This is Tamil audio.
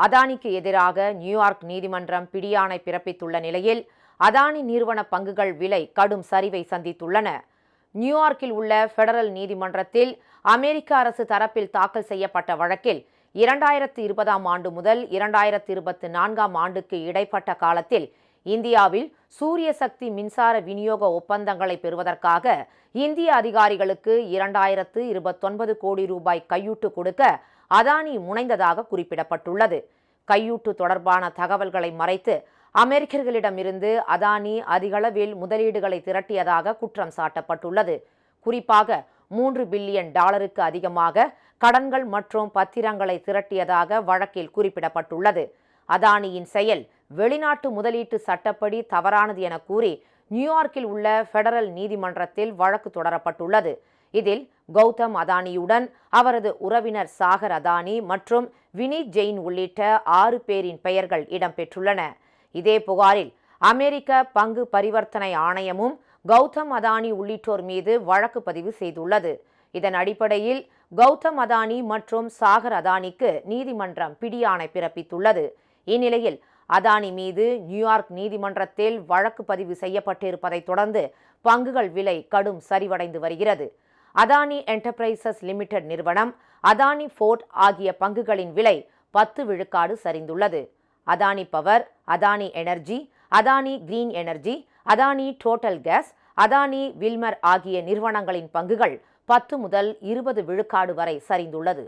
அதானிக்கு எதிராக நியூயார்க் நீதிமன்றம் பிடியாணை பிறப்பித்துள்ள நிலையில் அதானி நிறுவன பங்குகள் விலை கடும் சரிவை சந்தித்துள்ளன. நியூயார்க்கில் உள்ள பெடரல் நீதிமன்றத்தில் அமெரிக்க அரசு தரப்பில் தாக்கல் செய்யப்பட்ட வழக்கில் 2020ஆம் ஆண்டு முதல் 2024ஆம் ஆண்டுக்கு இடைப்பட்ட காலத்தில் இந்தியாவில் சூரிய சக்தி மின்சார விநியோக ஒப்பந்தங்களை பெறுவதற்காக இந்திய அதிகாரிகளுக்கு 2029 கோடி ரூபாய் கையூட்டு கொடுக்க அதானி முனைந்ததாக குறிப்பிடப்பட்டுள்ளது. கையூட்டு தொடர்பான தகவல்களை மறைத்து அமெரிக்கர்களிடமிருந்து அதானி அதிகளவில் முதலீடுகளை திரட்டியதாக குற்றம் சாட்டப்பட்டுள்ளது. குறிப்பாக $3 பில்லியன் அதிகமாக கடன்கள் மற்றும் பத்திரங்களை திரட்டியதாக வழக்கில் குறிப்பிடப்பட்டுள்ளது. அதானியின் செயல் வெளிநாட்டு முதலீட்டு சட்டப்படி தவறானது என கூறி நியூயார்க்கில் உள்ள பெடரல் நீதிமன்றத்தில் வழக்கு தொடரப்பட்டுள்ளது. இதில் கௌதம் அதானியுடன் அவரது உறவினர் சாகர் அதானி மற்றும் வினீத் ஜெயின் உள்ளிட்ட 6 பேரின் பெயர்கள் இடம்பெற்றுள்ளன. இதே புகாரில் அமெரிக்க பங்கு பரிவர்த்தனை ஆணையமும் கௌதம் அதானி உள்ளிட்டோர் மீது வழக்கு பதிவு செய்துள்ளது. இதன் அடிப்படையில் கௌதம் அதானி மற்றும் சாகர் அதானிக்கு நீதிமன்றம் பிடியாணை பிறப்பித்துள்ளது. இந்நிலையில் அதானி மீது நியூயார்க் நீதிமன்றத்தில் வழக்கு பதிவு செய்யப்பட்டிருப்பதைத் தொடர்ந்து பங்குகள் விலை கடும் சரிவடைந்து வருகிறது. அதானி என்டர்பிரைசஸ் லிமிடெட் நிறுவனம், அதானி போர்ட் ஆகிய பங்குகளின் விலை 10 விழுக்காடு சரிந்துள்ளது. Adani Power, Adani Energy, Adani Green Energy, Adani Total Gas, Adani Wilmar ஆகிய நிறுவனங்களின் பங்குகள் 10 முதல் 20 விழுக்காடு வரை சரிந்துள்ளது.